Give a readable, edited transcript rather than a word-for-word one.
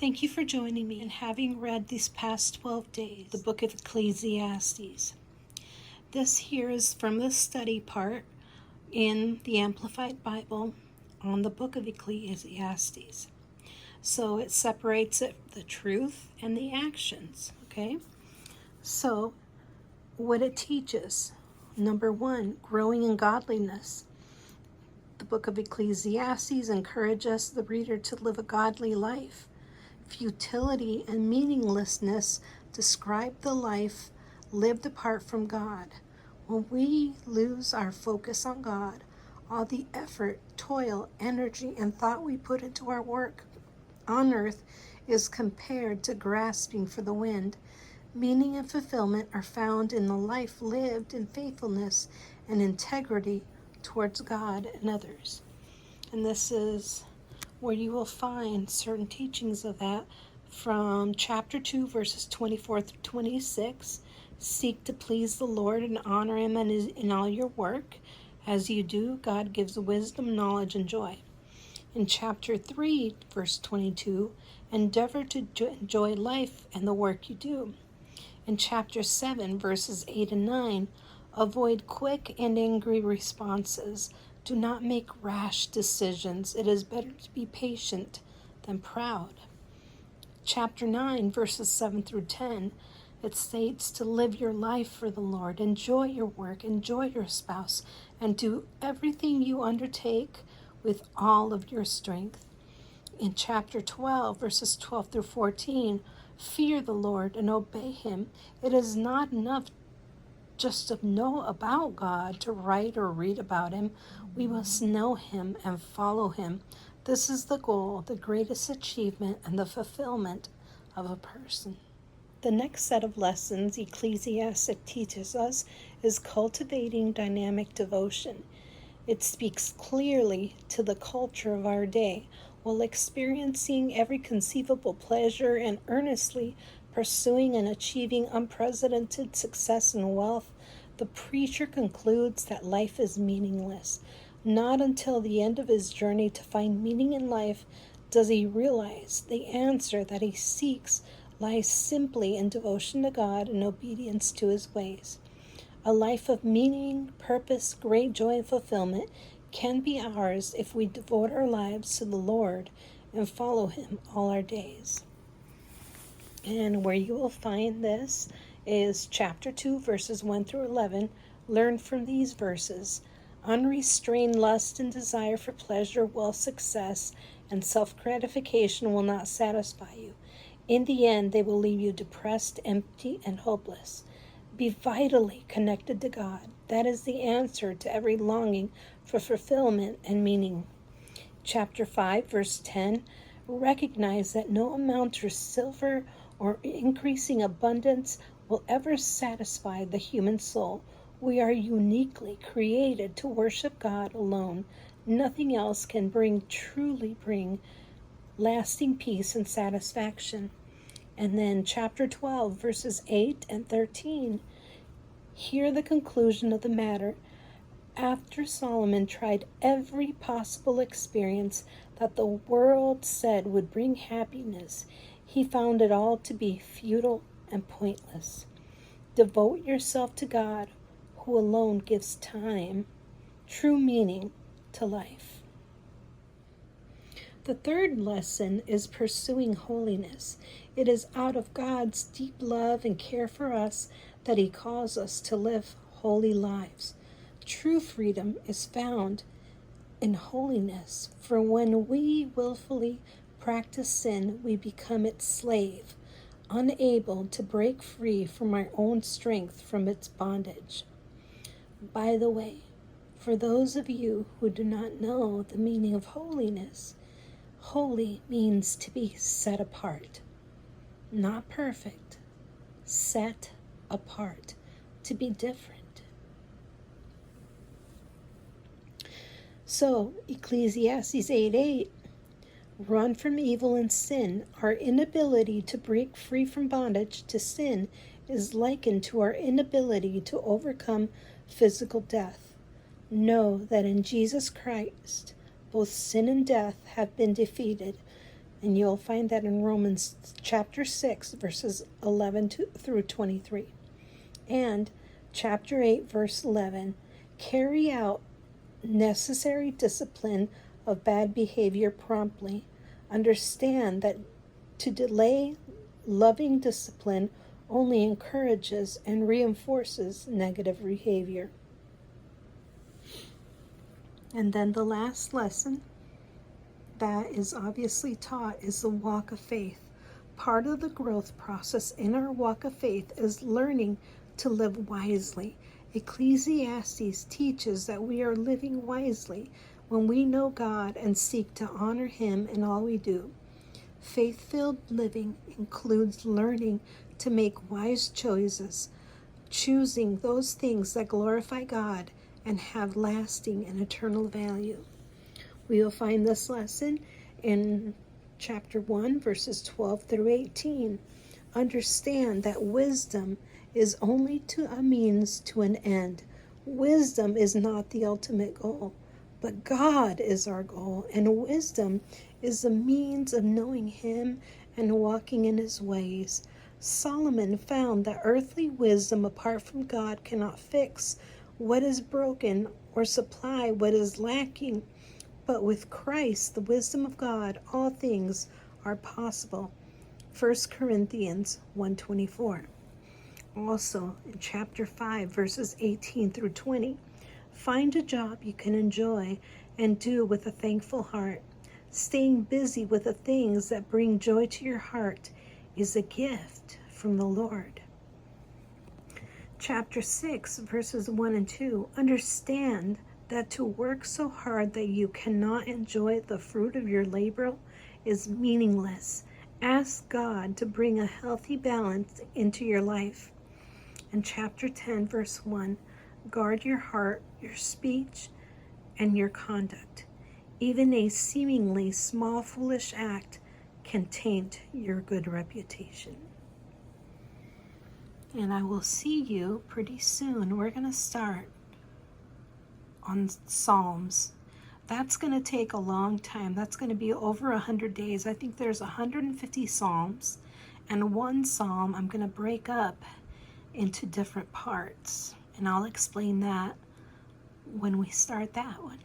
Thank you for joining me in having read these past 12 days, the book of Ecclesiastes. This here is from the study part in the Amplified Bible on the book of Ecclesiastes. So it separates the truth and the actions, okay? So what it teaches, number one, growing in godliness. The book of Ecclesiastes encourages the reader to live a godly life. Futility and meaninglessness describe the life lived apart from God. When we lose our focus on God, all the effort, toil, energy, and thought we put into our work on earth is compared to grasping for the wind. Meaning and fulfillment are found in the life lived in faithfulness and integrity towards God and others. And this is where you will find certain teachings of that from chapter 2, verses 24 through 26. Seek to please the Lord and honor Him in all your work. As you do, God gives wisdom, knowledge, and joy. In chapter 3, verse 22, endeavor to enjoy life and the work you do. In chapter 7, verses 8 and 9, avoid quick and angry responses. Do not make rash decisions. It is better to be patient than proud. Chapter 9, verses 7 through 10, it states to live your life for the Lord. Enjoy your work, enjoy your spouse, and do everything you undertake with all of your strength. In chapter 12, verses 12 through 14, fear the Lord and obey Him. It is not enough just to know about God, to write or read about Him. We must know Him and follow Him. This is the goal, the greatest achievement, and the fulfillment of a person. The next set of lessons Ecclesiastes teaches us is cultivating dynamic devotion. It speaks clearly to the culture of our day, while experiencing every conceivable pleasure and earnestly pursuing and achieving unprecedented success and wealth. The preacher concludes that life is meaningless. Not until the end of his journey to find meaning in life does he realize the answer that he seeks lies simply in devotion to God and obedience to His ways. A life of meaning, purpose, great joy, and fulfillment can be ours if we devote our lives to the Lord and follow Him all our days. And where you will find this is chapter 2, verses 1 through 11. Learn from these verses. Unrestrained lust and desire for pleasure, wealth, success, and self-gratification will not satisfy you. In the end, they will leave you depressed, empty, and hopeless. Be vitally connected to God. That is the answer to every longing for fulfillment and meaning. Chapter 5, verse 10, recognize that no amount of silver or increasing abundance will ever satisfy the human soul. We are uniquely created to worship God alone. Nothing else can truly bring lasting peace and satisfaction. And then chapter 12, verses 8 and 13, hear the conclusion of the matter. After Solomon tried every possible experience that the world said would bring happiness, he found it all to be futile and pointless. Devote yourself to God, who alone gives time, true meaning to life. The third lesson is pursuing holiness. It is out of God's deep love and care for us that He calls us to live holy lives. True freedom is found in holiness, for when we willfully practice sin, we become its slave, unable to break free from our own strength from its bondage. By the way, for those of you who do not know the meaning of holiness, holy means to be set apart, not perfect, set apart, to be different. So, Ecclesiastes 8:8, run from evil and sin. Our inability to break free from bondage to sin is likened to our inability to overcome physical death. Know that in Jesus Christ, both sin and death have been defeated, And you'll find that in Romans chapter 6, verses 11 through 23. And chapter 8, verse 11, carry out necessary discipline of bad behavior promptly. Understand that to delay loving discipline only encourages and reinforces negative behavior. And then the last lesson that is obviously taught is the walk of faith. Part of the growth process in our walk of faith is learning to live wisely. Ecclesiastes teaches that we are living wisely when we know God and seek to honor Him in all we do. Faith-filled living includes learning to make wise choices, choosing those things that glorify God and have lasting and eternal value. We will find this lesson in chapter 1, verses 12 through 18. Understand that wisdom is only a means to an end. Wisdom is not the ultimate goal, but God is our goal, and wisdom is the means of knowing Him and walking in His ways. Solomon found that earthly wisdom apart from God cannot fix what is broken or supply what is lacking. But with Christ, the wisdom of God, all things are possible. 1 Corinthians 1:24. Also, in chapter 5, verses 18 through 20, find a job you can enjoy and do with a thankful heart. Staying busy with the things that bring joy to your heart is a gift from the Lord. Chapter 6, verses 1 and 2, understand that to work so hard that you cannot enjoy the fruit of your labor is meaningless. Ask God to bring a healthy balance into your life. In chapter 10, verse 1, guard your heart, your speech, and your conduct. Even a seemingly small foolish act can taint your good reputation. And I will see you pretty soon. We're going to start on Psalms. That's going to take a long time. That's going to be over 100 days. I think there's 150 Psalms, and one Psalm I'm going to break up into different parts, and I'll explain that when we start that one.